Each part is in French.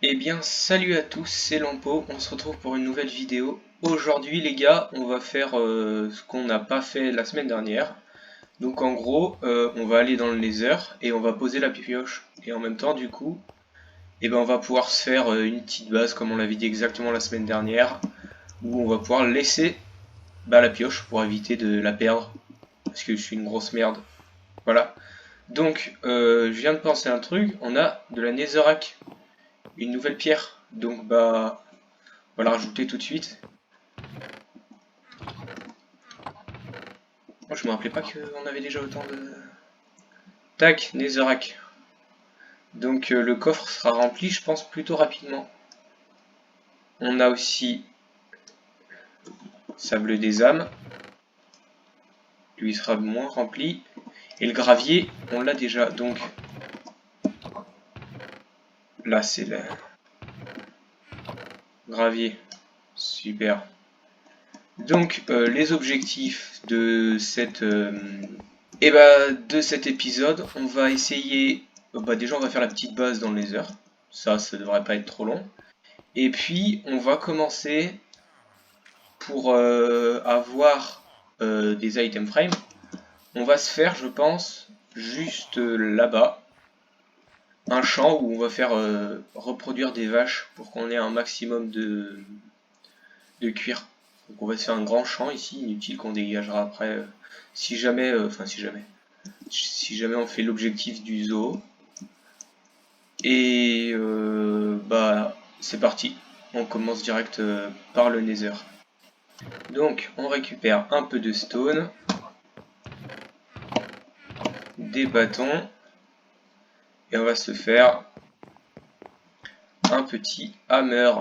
Eh bien salut à tous, c'est Lampo, on se retrouve pour une nouvelle vidéo. Aujourd'hui les gars, on va faire ce qu'on n'a pas fait la semaine dernière. Donc en gros, on va aller dans le Nether et on va poser la pioche. Et en même temps du coup, on va pouvoir se faire une petite base comme on l'avait dit exactement la semaine dernière. Où on va pouvoir laisser la pioche pour éviter de la perdre. Parce que je suis une grosse merde. Voilà. Donc je viens de penser à un truc, on a de la Netherrack. Une nouvelle pierre. Donc on va la rajouter tout de suite. Moi je me rappelais pas qu'on avait déjà autant de... Tac, Netherrack. Donc le coffre sera rempli je pense plutôt rapidement. On a aussi Sable des âmes. Lui sera moins rempli. Et le gravier, on l'a déjà. Donc là c'est le gravier. Super. Donc les objectifs de cette de cet épisode, on va essayer déjà on va faire la petite base dans le Nether. Ça devrait pas être trop long. Et puis on va commencer pour avoir des item frames. On va se faire, je pense, juste là-bas, un champ où on va faire reproduire des vaches pour qu'on ait un maximum de cuir. Donc on va se faire un grand champ ici, inutile qu'on dégagera après, si jamais on fait l'objectif du zoo. Et c'est parti, on commence direct par le Nether. Donc on récupère un peu de stone, des bâtons, et on va se faire un petit hammer.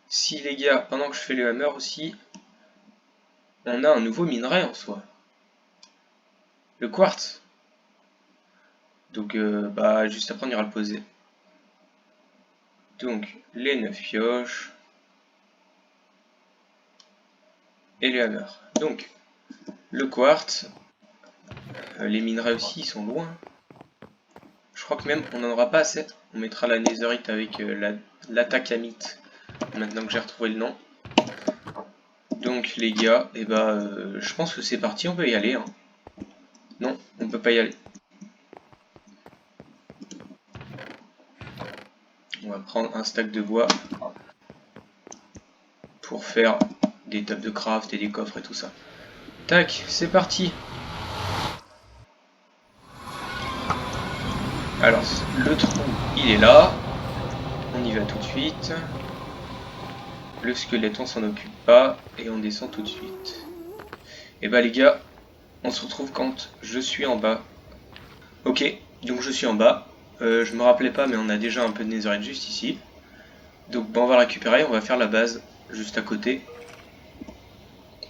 Si les gars, pendant que je fais le hammer aussi, on a un nouveau minerai en soi. Le quartz. Donc juste après on ira le poser. Donc les 9 pioches. Et le hammer. Donc le quartz. Les minerais aussi ils sont loin. Je crois que même on n'en aura pas assez. On mettra la netherite avec l'atacamite. Maintenant que j'ai retrouvé le nom. Donc les gars, je pense que c'est parti, on peut y aller. Hein. Non, on peut pas y aller. On va prendre un stack de bois pour faire des tables de craft et des coffres et tout ça. Tac, c'est parti. Alors, le trou, il est là. On y va tout de suite. Le squelette, on s'en occupe pas. Et on descend tout de suite. Et les gars, on se retrouve quand je suis en bas. Ok, donc je suis en bas. Je me rappelais pas, mais on a déjà un peu de netherite juste ici. Donc on va récupérer, on va faire la base juste à côté.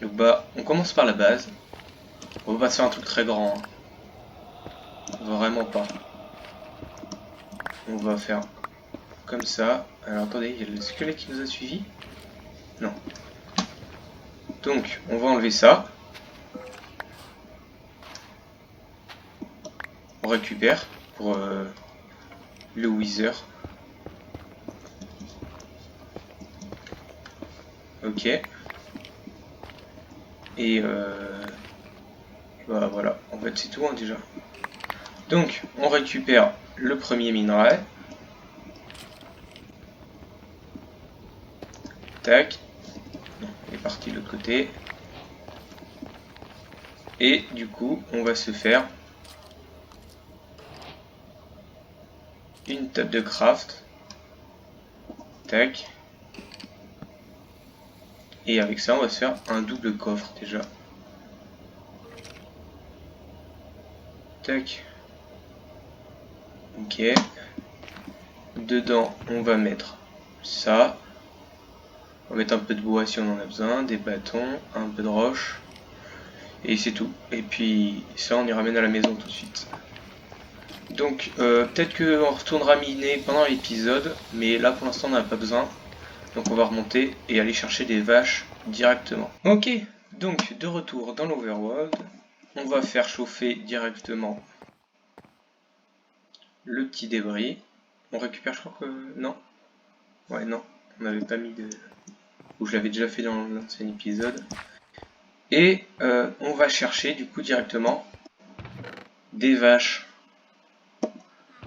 Donc on commence par la base. On va pas se faire un truc très grand. Hein. Vraiment pas. On va faire comme ça. Alors attendez, il y a le squelette qui nous a suivi. Non. Donc on va enlever ça. On récupère pour le Wither. Ok. Et voilà, en fait c'est tout hein, déjà. Donc on récupère le premier minerai. Tac. Non, il est parti de l'autre côté. Et du coup on va se faire une table de craft. Tac. Et avec ça on va se faire un double coffre déjà. Tac. Ok. Dedans on va mettre ça. On va mettre un peu de bois si on en a besoin, des bâtons, un peu de roche. Et c'est tout. Et puis ça on y ramène à la maison tout de suite. Donc peut-être qu'on retournera miner pendant l'épisode, mais là pour l'instant on n'en a pas besoin. Donc on va remonter et aller chercher des vaches directement. Ok, donc de retour dans l'Overworld, on va faire chauffer directement le petit débris. On récupère, je crois que... Non. Ouais, non. On n'avait pas mis de... Ou je l'avais déjà fait dans l'ancien épisode. Et on va chercher du coup directement des vaches.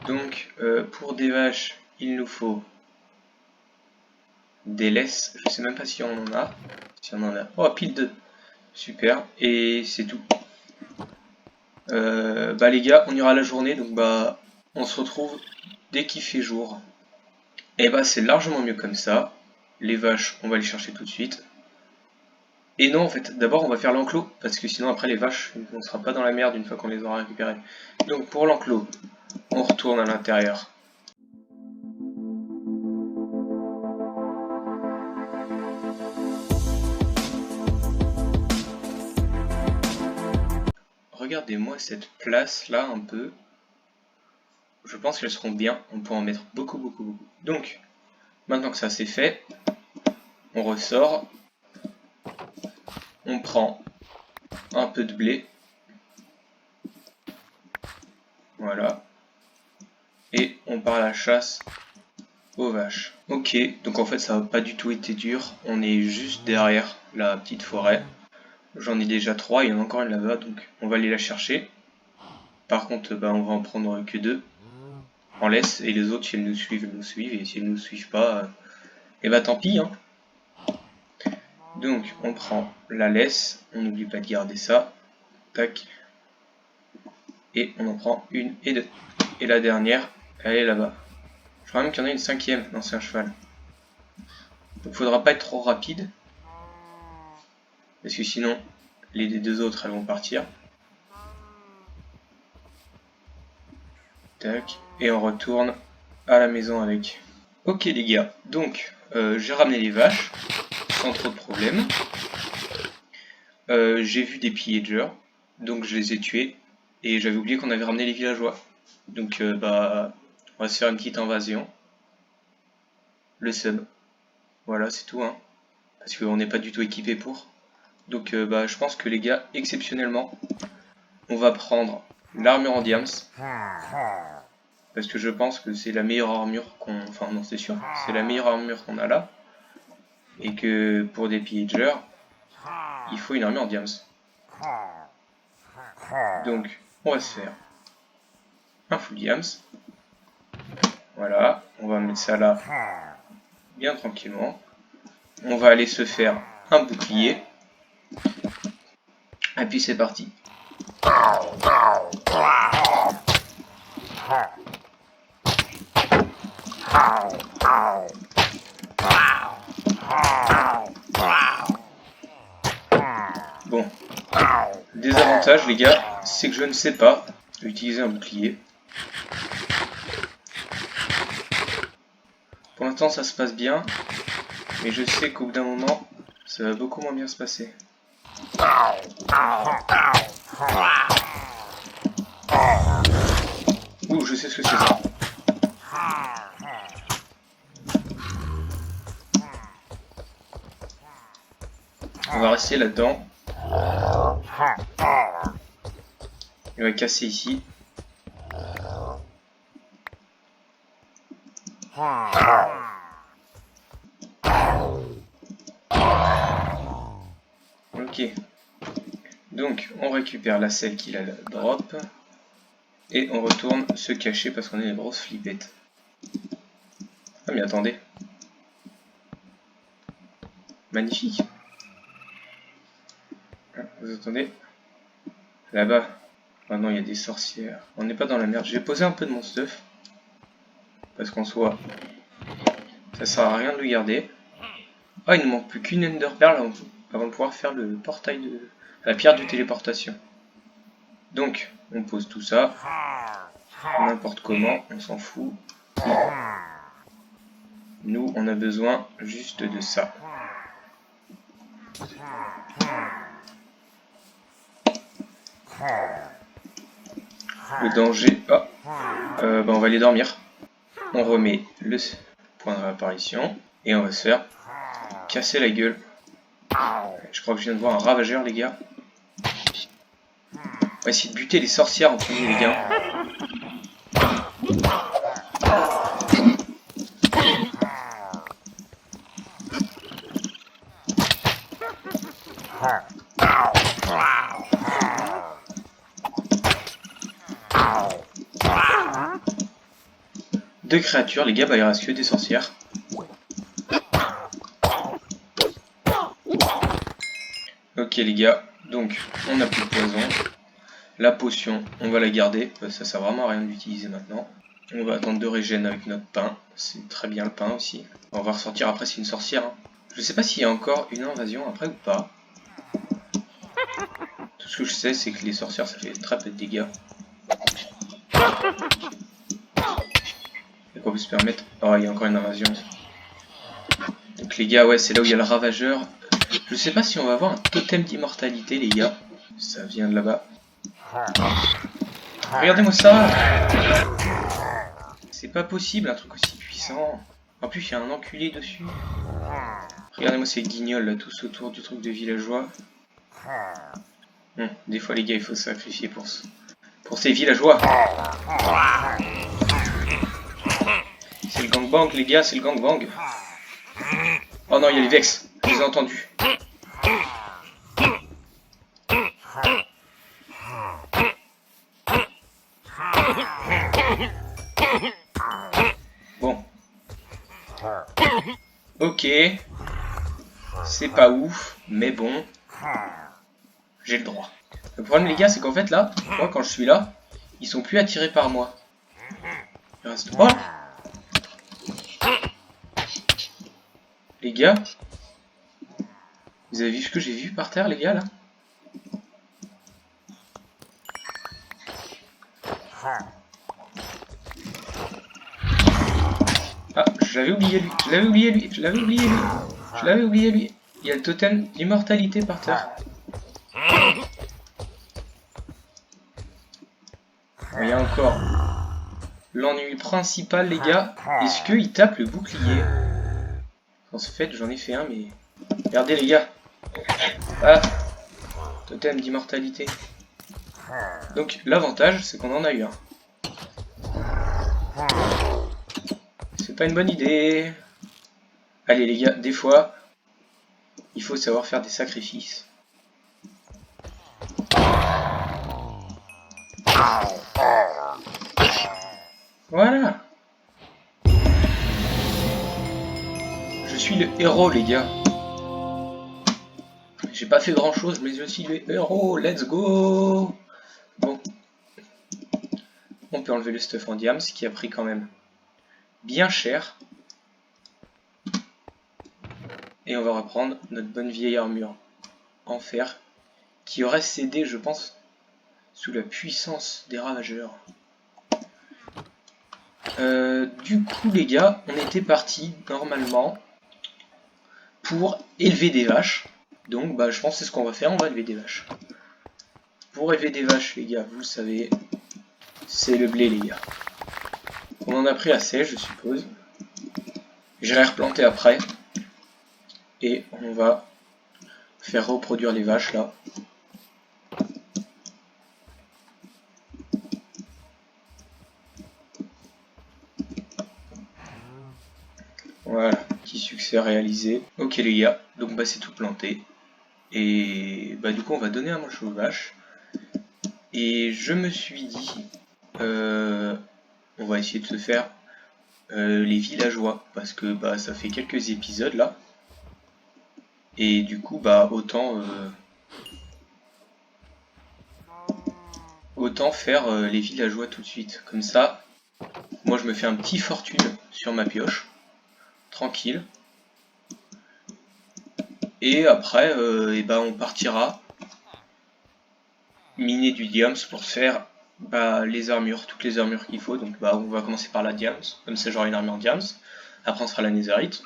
Donc pour des vaches, il nous faut des laisses. Je sais même pas si on en a. Si on en a. Oh, pile 2. Super. Et c'est tout. Bah les gars, on ira à la journée. Donc bah on se retrouve dès qu'il fait jour. Et bah c'est largement mieux comme ça. Les vaches, on va les chercher tout de suite. Et non, en fait, d'abord on va faire l'enclos, parce que sinon après les vaches, on ne sera pas dans la merde une fois qu'on les aura récupérées. Donc pour l'enclos, on retourne à l'intérieur. Regardez-moi cette place là un peu. Je pense qu'elles seront bien, on peut en mettre beaucoup. Donc, maintenant que ça c'est fait, on ressort. On prend un peu de blé. Voilà. Et on part à la chasse aux vaches. Ok, donc en fait ça n'a pas du tout été dur. On est juste derrière la petite forêt. J'en ai déjà 3, il y en a encore une là-bas, donc on va aller la chercher. Par contre, bah, on va en prendre que 2 en laisse, et les autres, si elles nous suivent, elles nous suivent, et si elles nous suivent pas, et bah tant pis. Hein. Donc on prend la laisse, on n'oublie pas de garder ça. Tac. Et on en prend 1 et 2. Et la dernière, elle est là-bas. Je crois même qu'il y en a une 5e, non c'est un cheval. Donc faudra pas être trop rapide. Parce que sinon, les 2 autres, elles vont partir. Tac. Et on retourne à la maison avec. Ok les gars, donc j'ai ramené les vaches, sans trop de problèmes. J'ai vu des pillagers, donc je les ai tués. Et j'avais oublié qu'on avait ramené les villageois. Donc bah, on va se faire une petite invasion. Le sub. Voilà, c'est tout. Hein. Parce qu'on n'est pas du tout équipé pour. Donc bah, je pense que les gars, exceptionnellement, on va prendre l'armure en diams. Parce que je pense que c'est la meilleure armure qu'on... Enfin non, c'est sûr. C'est la meilleure armure qu'on a là. Et que pour des pillagers, il faut une armure en diams. Donc, on va se faire un full diams. Voilà, on va mettre ça là, bien tranquillement. On va aller se faire un bouclier. Et puis c'est parti. Bon, désavantage les gars, c'est que je ne sais pas utiliser un bouclier. Pour l'instant ça se passe bien, mais je sais qu'au bout d'un moment, ça va beaucoup moins bien se passer. Ouh, je sais ce que c'est ça. On va rester là-dedans. Il va casser ici. Ok. Donc, on récupère la selle qu'il a drop. Et on retourne se cacher parce qu'on est des grosses flippettes. Ah mais attendez. Magnifique. Vous entendez? Là-bas. Ah non, il y a des sorcières. On n'est pas dans la merde. Je vais poser un peu de mon stuff. Parce qu'en soi, ça sert à rien de le garder. Ah, il ne manque plus qu'une Ender Pearl avant de pouvoir faire le portail de... la pierre de téléportation. Donc, on pose tout ça. N'importe comment, on s'en fout. Nous, on a besoin juste de ça. Le danger... Ah, bah on va aller dormir. On remet le point de réapparition. Et on va se faire casser la gueule. Je crois que je viens de voir un ravageur, les gars. On va essayer de buter les sorcières en premier, les gars. 2 créatures, les gars, bah il reste que des sorcières. Ok les gars, donc on n'a plus de poison. La potion, on va la garder, ça sert vraiment à rien d'utiliser maintenant. On va attendre de régène avec notre pain, c'est très bien le pain aussi. On va ressortir après, c'est une sorcière. Hein. Je sais pas s'il y a encore une invasion après ou pas. Tout ce que je sais, c'est que les sorcières, ça fait très peu de dégâts. Et qu'on peut se permettre... Oh, il y a encore une invasion. Donc les gars, ouais, c'est là où il y a le ravageur. Je sais pas si on va avoir un totem d'immortalité, les gars. Ça vient de là-bas. Regardez-moi ça! C'est pas possible, un truc aussi puissant. En plus, il y a un enculé dessus. Regardez-moi ces guignols là, tous autour du truc de villageois. Des fois, les gars, il faut se sacrifier pour ces villageois. C'est le gangbang, les gars, c'est le gangbang. Oh non, il y a les Vex, je les ai entendus. Bon. Ok. C'est pas ouf, mais bon. J'ai le droit. Le problème, les gars, c'est qu'en fait, là, moi, quand je suis là, ils sont plus attirés par moi. Il reste... Oh! Les gars, vous avez vu ce que j'ai vu par terre, les gars, là? Ah, je l'avais oublié lui, je l'avais oublié lui, je l'avais oublié lui, je l'avais oublié lui. Il y a le totem d'immortalité par terre. Il y a encore l'ennui principal, les gars. Est-ce qu'il tape le bouclier? En fait, j'en ai fait un, mais... Regardez, les gars. Ah, totem d'immortalité. Donc, l'avantage, c'est qu'on en a eu un. C'est pas une bonne idée. Allez, les gars, des fois, il faut savoir faire des sacrifices. Voilà. Je suis le héros, les gars. J'ai pas fait grand chose, mais je suis le héros. Let's go. Bon. On peut enlever le stuff en diams, qui a pris quand même bien cher. Et on va reprendre notre bonne vieille armure en fer, qui aurait cédé, je pense, sous la puissance des ravageurs. Du coup, les gars, on était parti normalement pour élever des vaches. Donc, bah, je pense que c'est ce qu'on va faire, on va élever des vaches. Pour élever des vaches, les gars, vous le savez, c'est le blé, les gars. On en a pris assez, je suppose. J'irai replanter après. Et on va faire reproduire les vaches, là. Voilà, petit succès réalisé. Ok les gars, donc bah c'est tout planté. Et bah du coup on va donner à manger aux vaches. Et je me suis dit, on va essayer de se faire les villageois. Parce que bah ça fait quelques épisodes là. Et du coup bah autant faire les villageois tout de suite. Comme ça, moi je me fais un petit fortune sur ma pioche. Tranquille. Et après, et ben on partira miner du diams pour se faire bah, les armures, toutes les armures qu'il faut. Donc bah, on va commencer par la diams, comme ça j'aurai une armure diams. Après on sera la netherite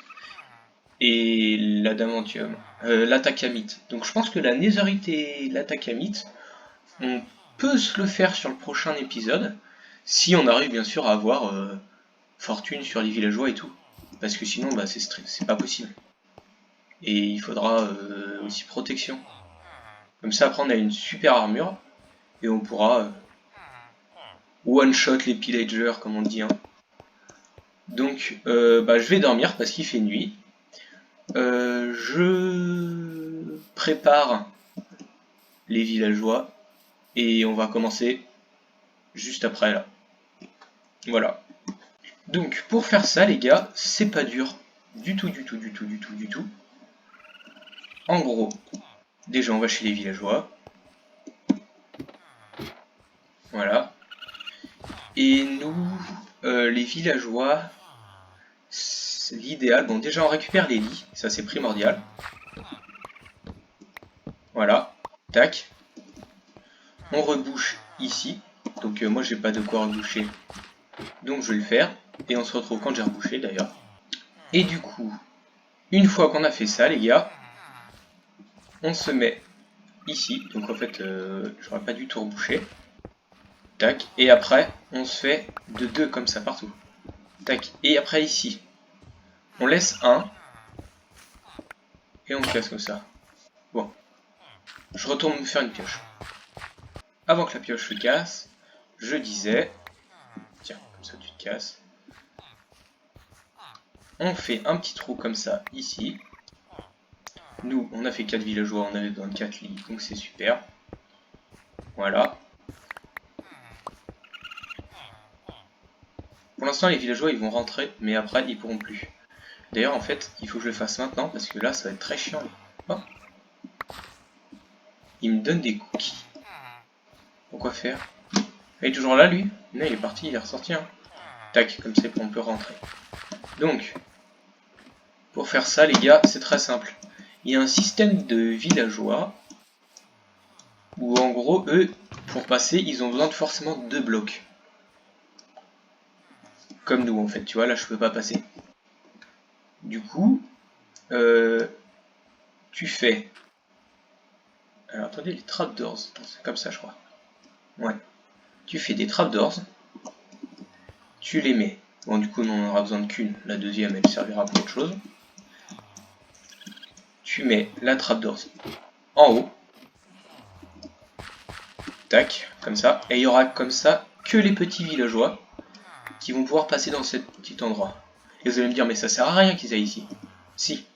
et l'adamantium, l'atacamite. Donc je pense que la netherite et l'atacamite, on peut se le faire sur le prochain épisode, si on arrive bien sûr à avoir fortune sur les villageois et tout. Parce que sinon bah, c'est pas possible. Et il faudra aussi protection. Comme ça après on a une super armure et on pourra one shot les pillagers comme on dit. Hein. Donc bah, je vais dormir parce qu'il fait nuit. Je prépare les villageois et on va commencer juste après là. Voilà. Donc pour faire ça les gars, c'est pas dur. Du tout. En gros, déjà on va chez les villageois. Voilà. Et nous, les villageois, l'idéal, bon déjà on récupère les lits, ça c'est primordial. Voilà, tac. On rebouche ici, donc moi j'ai pas de quoi reboucher, donc je vais le faire. Et on se retrouve quand j'ai rebouché d'ailleurs. Et du coup, une fois qu'on a fait ça les gars, on se met ici, donc en fait j'aurais pas du tout rebouché. Tac, et après on se fait de 2 comme ça partout. Tac, et après ici, on laisse un, et on casse comme ça. Bon, je retourne me faire une pioche. Avant que la pioche se casse, je disais, tiens, comme ça tu te casses. On fait un petit trou comme ça ici. Nous, on a fait 4 villageois, on avait besoin de 4 lits, donc c'est super. Voilà. Pour l'instant, les villageois, ils vont rentrer, mais après, ils pourront plus. D'ailleurs, en fait, il faut que je le fasse maintenant, parce que là, ça va être très chiant. Oh. Il me donne des cookies. Pourquoi faire? Il est toujours là, lui? Non, il est parti, il est ressorti. Hein. Tac, comme ça, on peut rentrer. Donc, pour faire ça, les gars, c'est très simple. Il y a un système de villageois où, en gros, eux, pour passer, ils ont besoin de forcément 2 blocs. Comme nous, en fait, tu vois, là, je peux pas passer. Du coup, tu fais... Alors, attendez, les trapdoors, c'est comme ça, je crois. Ouais. Tu fais des trapdoors, tu les mets. Bon, du coup, on n'en aura besoin qu'une. La deuxième, elle servira pour autre chose. Tu mets la trapdoors en haut. Tac, comme ça. Et il y aura comme ça que les petits villageois qui vont pouvoir passer dans ce petit endroit. Et vous allez me dire, mais ça sert à rien qu'ils aillent ici. Si.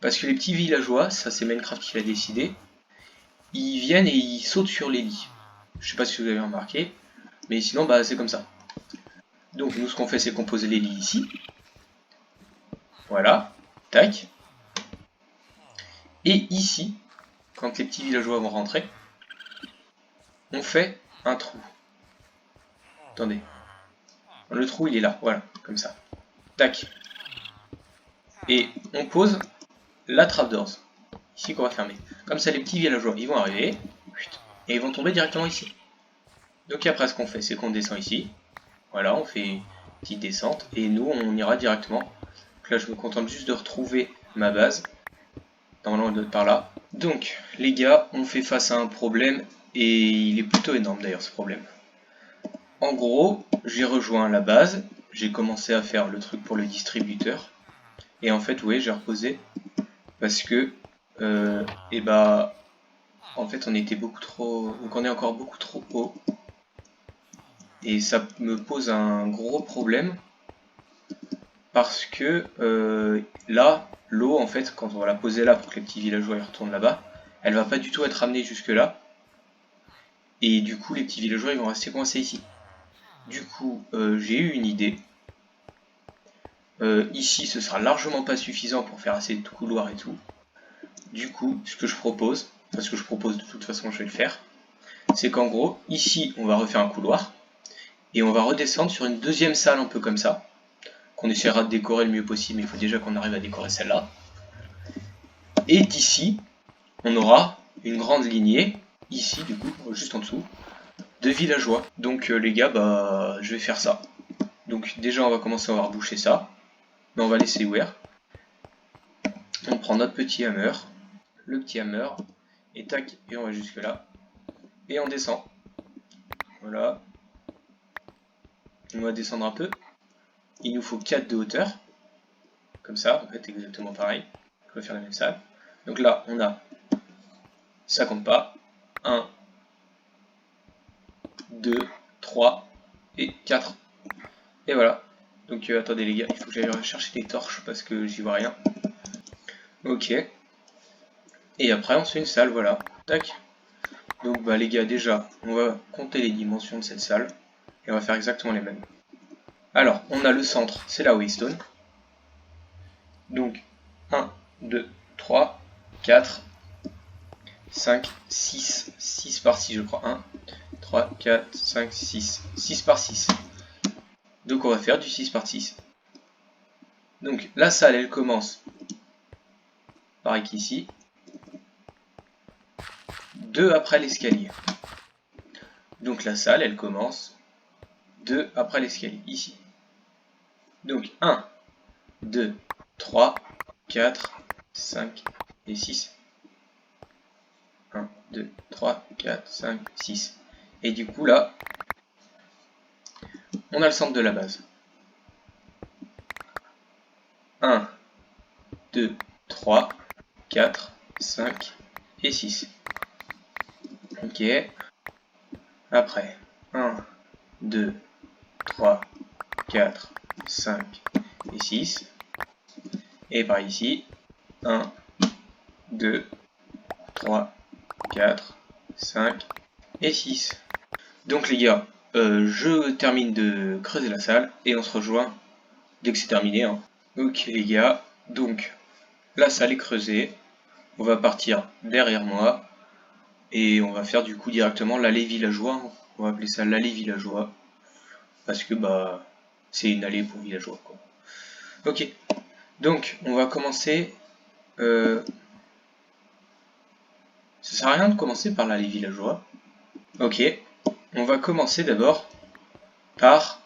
Parce que les petits villageois, ça c'est Minecraft qui l'a décidé, ils viennent et ils sautent sur les lits. Je sais pas si vous avez remarqué, mais sinon bah c'est comme ça. Donc nous ce qu'on fait c'est qu'on pose les lits ici. Voilà, tac. Et ici, quand les petits villageois vont rentrer, on fait un trou. Attendez. Le trou il est là, voilà, comme ça. Tac. Et on pose la trapdoors. Ici qu'on va fermer. Comme ça les petits villageois ils vont arriver. Et ils vont tomber directement ici. Donc après ce qu'on fait c'est qu'on descend ici. Voilà, on fait une petite descente. Et nous on ira directement. Donc là je me contente juste de retrouver ma base. Normalement elle doit être par là. Donc les gars, on fait face à un problème. Et il est plutôt énorme d'ailleurs ce problème. En gros, j'ai rejoint la base. J'ai commencé à faire le truc pour le distributeur. Et en fait, oui, j'ai reposé. Parce que, et bah, en fait, on était beaucoup trop. Donc on est encore beaucoup trop haut. Et ça me pose un gros problème. Parce que là, l'eau, en fait, quand on va la poser là pour que les petits villageois y retournent là-bas, elle va pas du tout être ramenée jusque là. Et du coup, les petits villageois ils vont rester coincés ici. Du coup, j'ai eu une idée. Ici, ce sera largement pas suffisant pour faire assez de couloirs et tout. Du coup, ce que je propose, parce que je propose de toute façon, je vais le faire, c'est qu'en gros, ici, on va refaire un couloir. Et on va redescendre sur une deuxième salle un peu comme ça. Qu'on essaiera de décorer le mieux possible, mais il faut déjà qu'on arrive à décorer celle-là. Et d'ici, on aura une grande lignée, ici du coup, juste en dessous, de villageois. Donc les gars, bah je vais faire ça. Donc déjà on va commencer à reboucher ça. Mais on va laisser ouvert. On prend notre petit hammer, le petit hammer, et tac, et on va jusque là. Et on descend. Voilà. On va descendre un peu. Il nous faut 4 de hauteur. Comme ça, en fait, exactement pareil. On va faire la même salle. Donc là, on a, ça compte pas, 1, 2, 3 et 4. Et voilà. Donc attendez les gars, il faut que j'aille chercher des torches parce que j'y vois rien. Ok. Et après on se fait une salle, voilà. Tac. Donc bah les gars, déjà, on va compter les dimensions de cette salle. Et on va faire exactement les mêmes. Alors, on a le centre, c'est la waystone. Donc, 1, 2, 3, 4, 5, 6. 6 par 6, je crois. 1, 3, 4, 5, 6. 6 par 6. Donc, on va faire du 6 par 6. Donc, la salle, elle commence pareil qu'ici. 2 après l'escalier. Donc, la salle, elle commence 2 après l'escalier, ici. Donc, 1, 2, 3, 4, 5 et 6. 1, 2, 3, 4, 5, 6. Et du coup, là, on a le centre de la base. 1, 2, 3, 4, 5 et 6. Ok. Après, 1, 2, 3, 4, 5 et 6. Et par ici, 1, 2, 3, 4, 5 et 6. Donc les gars, je termine de creuser la salle et on se rejoint dès que c'est terminé. Hein. Ok les gars, donc la salle est creusée. On va partir derrière moi et on va faire du coup directement l'allée villageois. On va appeler ça l'allée villageois parce que bah c'est une allée pour villageois quoi. Ok, donc on va commencer. Ça sert à rien de commencer par l'allée villageois. Ok, on va commencer d'abord par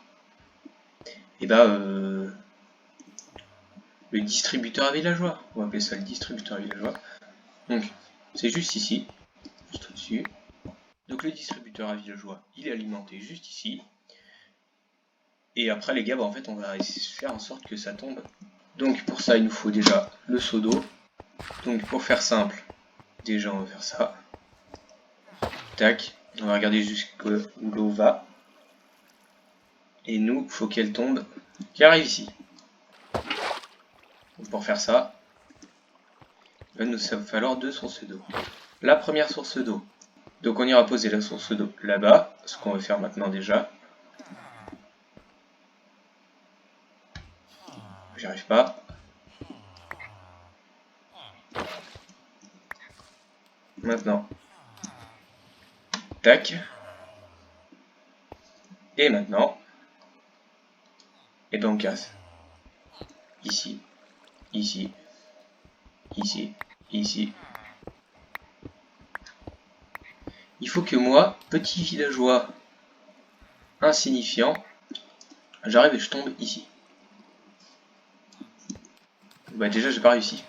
le distributeur villageois. On va appeler ça le distributeur villageois. Donc c'est juste ici, juste au-dessus. Donc le distributeur villageois, il est alimenté juste ici. Et après les gars, bah, en fait on va faire en sorte que ça tombe. Donc pour ça il nous faut déjà le seau d'eau. Donc pour faire simple, déjà on va faire ça. Tac, on va regarder jusqu'où l'eau va. Et nous, il faut qu'elle tombe, qu'elle arrive ici. Donc pour faire ça, il va nous falloir 2 sources d'eau. La première source d'eau. Donc on ira poser la source d'eau là-bas, ce qu'on va faire maintenant déjà. J'y arrive pas. Maintenant. Tac. Et maintenant. Et ben on casse. Ici. Ici. Ici. Ici. Il faut que moi, petit villageois insignifiant, j'arrive et je tombe ici. Bah déjà j'ai pas réussi.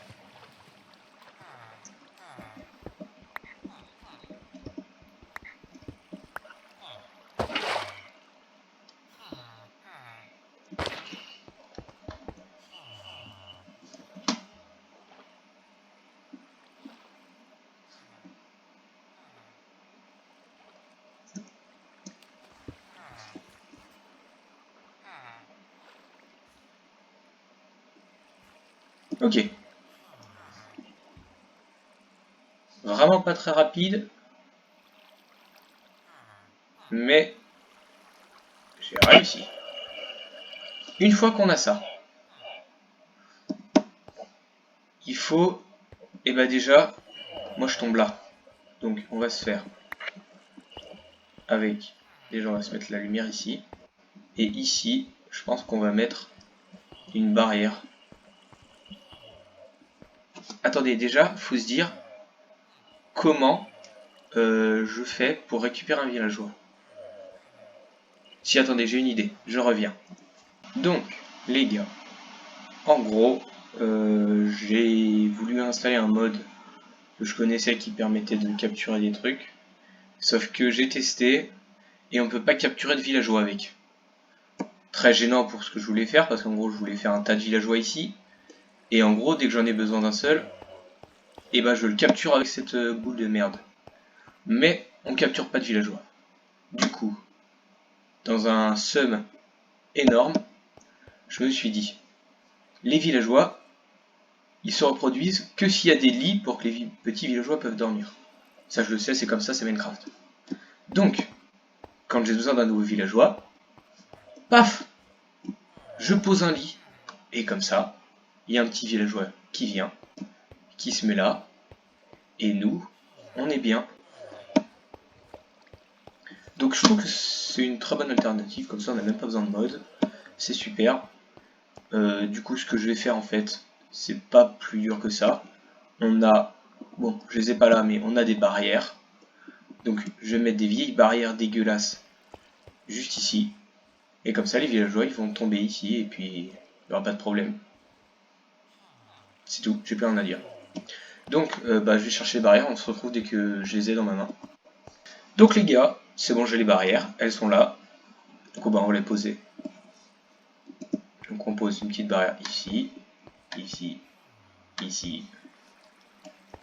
Ok. Vraiment pas très rapide. Mais j'ai réussi. Une fois qu'on a ça, il faut, et bah déjà, moi je tombe là. Donc on va se faire avec, déjà on va se mettre la lumière ici. Et ici, je pense qu'on va mettre une barrière. Attendez, déjà, faut se dire comment je fais pour récupérer un villageois. Si, attendez, j'ai une idée, je reviens. Donc, les gars, en gros, j'ai voulu installer un mode que je connaissais qui permettait de capturer des trucs. Sauf que j'ai testé et on peut pas capturer de villageois avec. Très gênant pour ce que je voulais faire parce qu'en gros je voulais faire un tas de villageois ici. Et en gros dès que j'en ai besoin d'un seul, et ben je le capture avec cette boule de merde. Mais on capture pas de villageois. Du coup, dans un sum énorme, je me suis dit, les villageois, ils se reproduisent que s'il y a des lits pour que les petits villageois peuvent dormir. Ça je le sais, c'est comme ça, c'est Minecraft. Donc, quand j'ai besoin d'un nouveau villageois, paf, je pose un lit, et comme ça, il y a un petit villageois qui vient, qui se met là, et nous, on est bien. Donc je trouve que c'est une très bonne alternative, comme ça on n'a même pas besoin de mode, c'est super. Du coup ce que je vais faire en fait, c'est pas plus dur que ça. On a, bon je les ai pas là, mais on a des barrières. Donc je vais mettre des vieilles barrières dégueulasses juste ici. Et comme ça les villageois ils vont tomber ici et puis il n'y aura pas de problème. C'est tout, j'ai plus rien à dire. Donc je vais chercher les barrières, on se retrouve dès que je les ai dans ma main. Donc les gars, c'est bon, j'ai les barrières, elles sont là. Donc on va les poser. Donc on pose une petite barrière ici, ici, ici,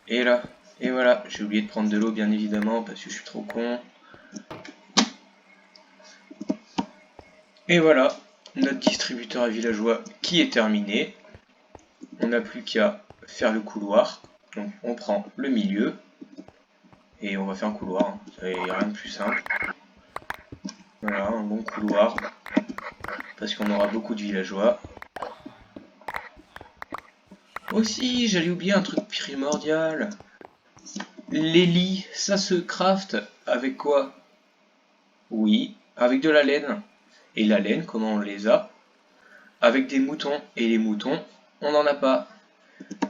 et là. Et voilà, j'ai oublié de prendre de l'eau bien évidemment parce que je suis trop con. Et voilà, notre distributeur à villageois qui est terminé. On n'a plus qu'à faire le couloir. Donc on prend le milieu et on va faire un couloir, hein. Il n'y a rien de plus simple. Voilà, un bon couloir parce qu'on aura beaucoup de villageois. Aussi, j'allais oublier un truc primordial. Les lits, ça se craft avec quoi? Oui, avec de la laine. Et la laine, comment on les a? Avec des moutons. Et les moutons, on n'en a pas.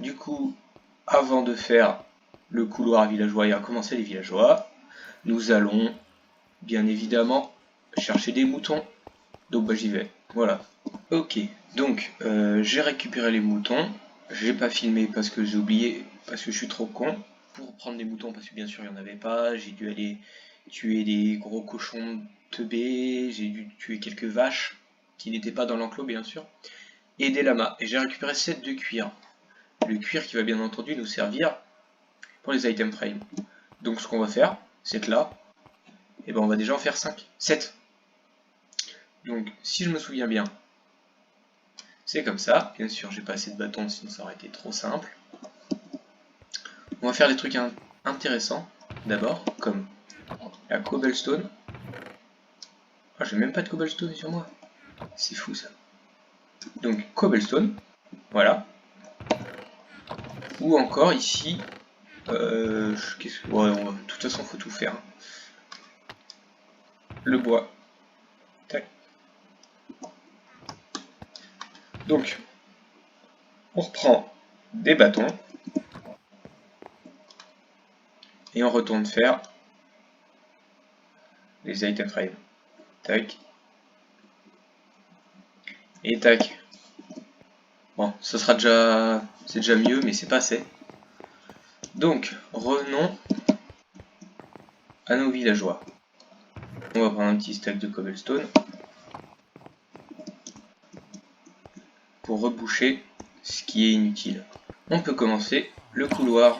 Du coup, avant de faire le couloir villageois et à commencer les villageois, nous allons bien évidemment chercher des moutons. Donc j'y vais. Voilà. Ok, donc j'ai récupéré les moutons. J'ai pas filmé parce que j'ai oublié, parce que je suis trop con. Pour prendre des moutons, parce que bien sûr il n'y en avait pas, j'ai dû aller tuer des gros cochons teubés, j'ai dû tuer quelques vaches qui n'étaient pas dans l'enclos bien sûr, et des lamas. Et j'ai récupéré 7 de cuir. Le cuir qui va bien entendu nous servir pour les item frames. Donc ce qu'on va faire, c'est que là, et ben on va déjà en faire 5, 7. Donc si je me souviens bien, c'est comme ça. Bien sûr j'ai pas assez de bâtons sinon ça aurait été trop simple. On va faire des trucs intéressants d'abord, comme la cobblestone. Ah, j'ai même pas de cobblestone sur moi. C'est fou ça. Donc cobblestone, voilà. Ou encore ici, de toute façon faut tout faire. Le bois. Tac. Donc, on reprend des bâtons et on retourne faire les item frames. Tac. Et tac. Bon, ça sera déjà... c'est déjà mieux, mais c'est pas assez. Donc, revenons à nos villageois. On va prendre un petit stack de cobblestone pour reboucher ce qui est inutile. On peut commencer le couloir.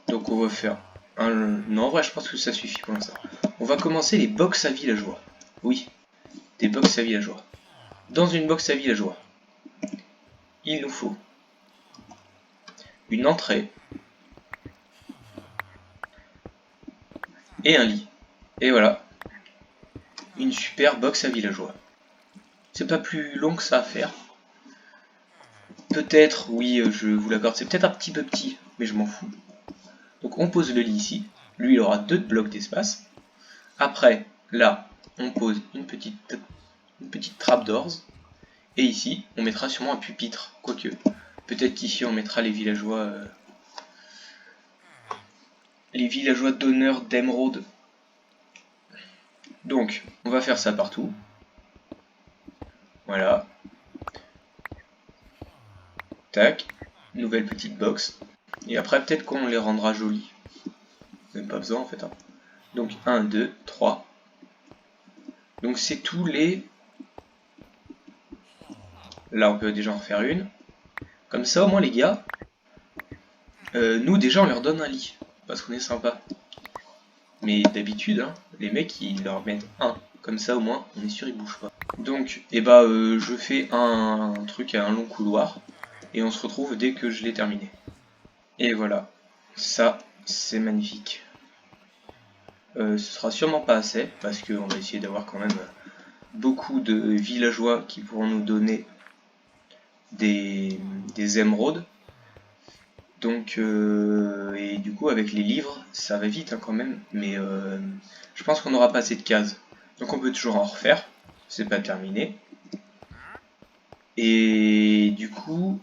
Donc on va faire un... Non, en vrai, je pense que ça suffit pour l'instant. On va commencer les box à villageois. Oui, des box à villageois. Dans une box à villageois, il nous faut une entrée et un lit. Et voilà, une super box à villageois. C'est pas plus long que ça à faire. Peut-être, oui, je vous l'accorde, c'est peut-être un petit peu petit, mais je m'en fous. Donc on pose le lit ici. Lui, il aura 2 blocs d'espace. Après, là, on pose une petite trappe d'ores. Et ici, on mettra sûrement un pupitre. Quoique, peut-être qu'ici, on mettra les villageois d'honneur d'Emeraude. Donc, on va faire ça partout. Voilà. Tac. Nouvelle petite box. Et après, peut-être qu'on les rendra jolis. Même pas besoin, en fait. Hein. Donc, 1, 2, 3. Donc, c'est tous les... Là, on peut déjà en faire une. Comme ça, au moins, les gars, nous, déjà, on leur donne un lit. Parce qu'on est sympa. Mais d'habitude, hein, les mecs, ils leur mettent un. Comme ça, au moins, on est sûr, ils bougent pas. Donc, je fais un truc à un long couloir. Et on se retrouve dès que je l'ai terminé. Et voilà. Ça, c'est magnifique. Ce sera sûrement pas assez. Parce qu'on va essayer d'avoir quand même beaucoup de villageois qui pourront nous donner des émeraudes. Donc, et du coup, avec les livres, ça va vite hein, quand même, mais je pense qu'on n'aura pas assez de cases. Donc on peut toujours en refaire, c'est pas terminé. Et du coup,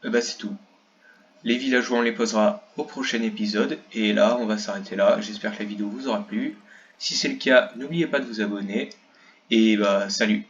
bah c'est tout. Les villageois, on les posera au prochain épisode, et là, on va s'arrêter là. J'espère que la vidéo vous aura plu. Si c'est le cas, n'oubliez pas de vous abonner, et bah salut!